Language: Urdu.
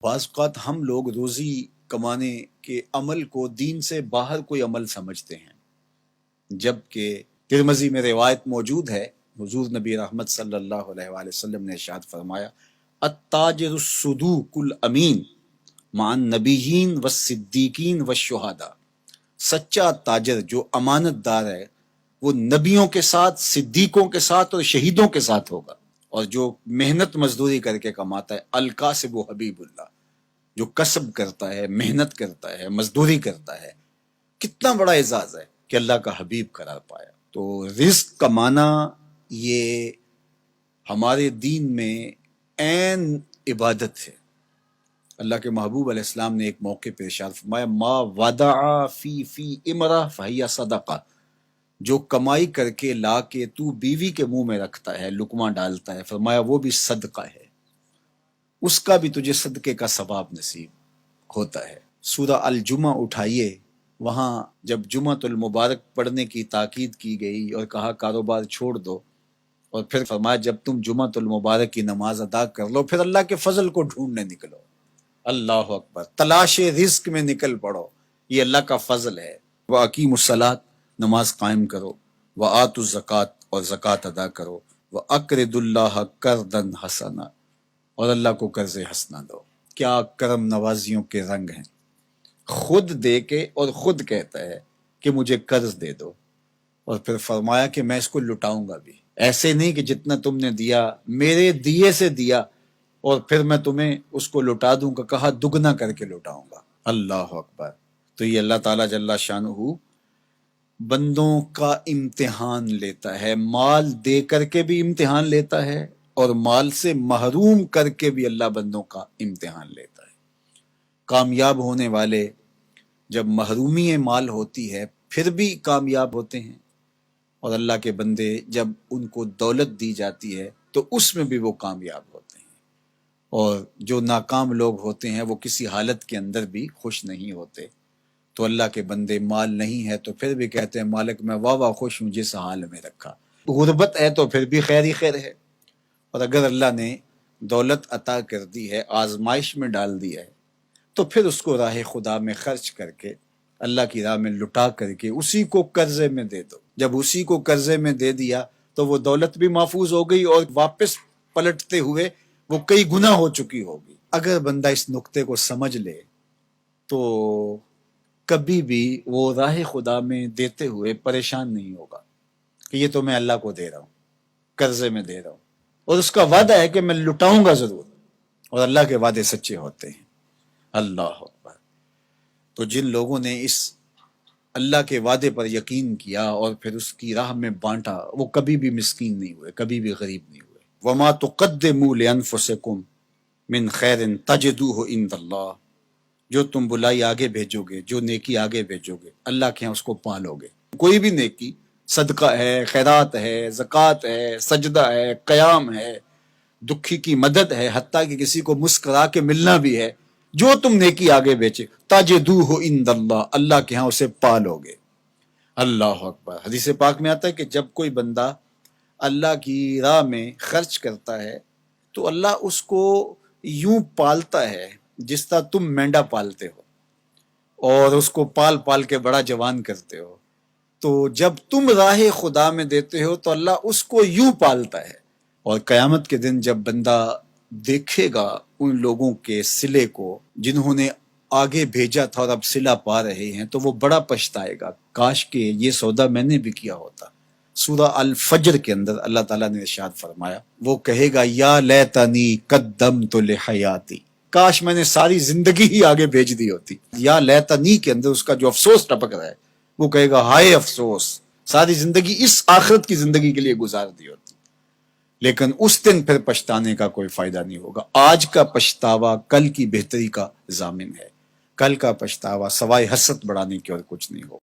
بعض اوقات ہم لوگ روزی کمانے کے عمل کو دین سے باہر کوئی عمل سمجھتے ہیں، جبکہ ترمذی میں روایت موجود ہے، حضور نبی رحمت صلی اللہ علیہ وآلہ وسلم نے ارشاد فرمایا التاجر الصدوق الامین مع النبیین والصدیقین والشہداء، سچا تاجر جو امانت دار ہے وہ نبیوں کے ساتھ، صدیقوں کے ساتھ اور شہیدوں کے ساتھ ہوگا، اور جو محنت مزدوری کر کے کماتا ہے الکاسب و حبیب اللہ، جو کسب کرتا ہے، محنت کرتا ہے، مزدوری کرتا ہے، کتنا بڑا اعزاز ہے کہ اللہ کا حبیب قرار پایا۔ تو رزق کمانا یہ ہمارے دین میں عین عبادت ہے۔ اللہ کے محبوب علیہ السلام نے ایک موقع پہ ارشاد فرمایا ما ودع فی امرہ فہی صدقہ، جو کمائی کر کے لا کے تو بیوی کے منہ میں رکھتا ہے، لقمہ ڈالتا ہے، فرمایا وہ بھی صدقہ ہے، اس کا بھی تجھے صدقے کا ثواب نصیب ہوتا ہے۔ سورہ الجمعہ اٹھائیے، وہاں جب جمعۃ المبارک پڑھنے کی تاکید کی گئی اور کہا کاروبار چھوڑ دو، اور پھر فرمایا جب تم جمعۃ المبارک کی نماز ادا کر لو پھر اللہ کے فضل کو ڈھونڈنے نکلو۔ اللہ اکبر، تلاش رزق میں نکل پڑو، یہ اللہ کا فضل ہے۔ وَأَقِیمُوا الصَّلَاةَ، نماز قائم کرو، وَآتُوا الزَّکَاةَ، اور زکوٰۃ ادا کرو، وَأَقْرِضُوا اللَّهَ قَرْضًا حَسَنًا، اور اللہ کو قرض حسنہ دو۔ کیا کرم نوازیوں کے رنگ ہیں، خود دے کے اور خود کہتا ہے کہ مجھے قرض دے دو، اور پھر فرمایا کہ میں اس کو لٹاؤں گا بھی، ایسے نہیں کہ جتنا تم نے دیا میرے دیے سے دیا اور پھر میں تمہیں اس کو لٹا دوں گا، کہا دگنا کر کے لٹاؤں گا۔ اللہ اکبر۔ تو یہ اللہ تعالیٰ جل شانہ بندوں کا امتحان لیتا ہے، مال دے کر کے بھی امتحان لیتا ہے اور مال سے محروم کر کے بھی اللہ بندوں کا امتحان لیتا ہے۔ کامیاب ہونے والے جب محرومی مال ہوتی ہے پھر بھی کامیاب ہوتے ہیں، اور اللہ کے بندے جب ان کو دولت دی جاتی ہے تو اس میں بھی وہ کامیاب ہوتے ہیں، اور جو ناکام لوگ ہوتے ہیں وہ کسی حالت کے اندر بھی خوش نہیں ہوتے۔ تو اللہ کے بندے مال نہیں ہے تو پھر بھی کہتے ہیں مالک میں واہ واہ خوش ہوں جس حال میں رکھا، غربت ہے تو پھر بھی خیر ہی خیر ہے، اور اگر اللہ نے دولت عطا کر دی ہے، آزمائش میں ڈال دی ہے، تو پھر اس کو راہ خدا میں خرچ کر کے، اللہ کی راہ میں لٹا کر کے اسی کو قرضے میں دے دو۔ جب اسی کو قرضے میں دے دیا تو وہ دولت بھی محفوظ ہو گئی اور واپس پلٹتے ہوئے وہ کئی گنا ہو چکی ہوگی۔ اگر بندہ اس نقطے کو سمجھ لے تو کبھی بھی وہ راہ خدا میں دیتے ہوئے پریشان نہیں ہوگا کہ یہ تو میں اللہ کو دے رہا ہوں، قرضے میں دے رہا ہوں، اور اس کا وعدہ ہے کہ میں لٹاؤں گا ضرور، اور اللہ کے وعدے سچے ہوتے ہیں۔ اللہ اکبر۔ تو جن لوگوں نے اس اللہ کے وعدے پر یقین کیا اور پھر اس کی راہ میں بانٹا، وہ کبھی بھی مسکین نہیں ہوئے، کبھی بھی غریب نہیں ہوئے۔ وَمَا تُقَدِّمُوا لِأَنفُسِكُم مِّن خَيْرٍ تَجِدُوهُ عِندَ اللَّهِ، جو تم بلائی آگے بھیجو گے، جو نیکی آگے بھیجو گے، اللہ کے ہاں اس کو پالو گے۔ کوئی بھی نیکی، صدقہ ہے، خیرات ہے، زکوٰۃ ہے، سجدہ ہے، قیام ہے، دکھی کی مدد ہے، حتیٰ کہ کسی کو مسکرا کے ملنا بھی ہے، جو تم نیکی آگے بیچے تَجِدُوهُ عِندَ اللَّهِ، اللہ کے ہاں اسے پالو گے۔ اللہ اکبر۔ حدیث پاک میں آتا ہے کہ جب کوئی بندہ اللہ کی راہ میں خرچ کرتا ہے تو اللہ اس کو یوں پالتا ہے جس طرح تم مینڈا پالتے ہو اور اس کو پال پال کے بڑا جوان کرتے ہو، تو جب تم راہ خدا میں دیتے ہو تو اللہ اس کو یوں پالتا ہے، اور قیامت کے دن جب بندہ دیکھے گا ان لوگوں کے صلے کو جنہوں نے آگے بھیجا تھا اور اب صلہ پا رہے ہیں، تو وہ بڑا پچھتائے گا، کاش کہ یہ سودا میں نے بھی کیا ہوتا۔ سورہ الفجر کے اندر اللہ تعالیٰ نے ارشاد فرمایا، وہ کہے گا یا لیتنی قدمت لحیاتی، کاش میں نے ساری زندگی ہی آگے بھیج دی ہوتی۔ یا لیتنی کے اندر اس کا جو افسوس ٹپک رہا ہے، وہ کہے گا ہائے افسوس، ساری زندگی اس آخرت کی زندگی کے لیے گزار دی ہوتی۔ لیکن اس دن پھر پچھتانے کا کوئی فائدہ نہیں ہوگا۔ آج کا پچھتاوا کل کی بہتری کا ضامن ہے، کل کا پچھتاوا سوائے حسرت بڑھانے کی اور کچھ نہیں ہوگا۔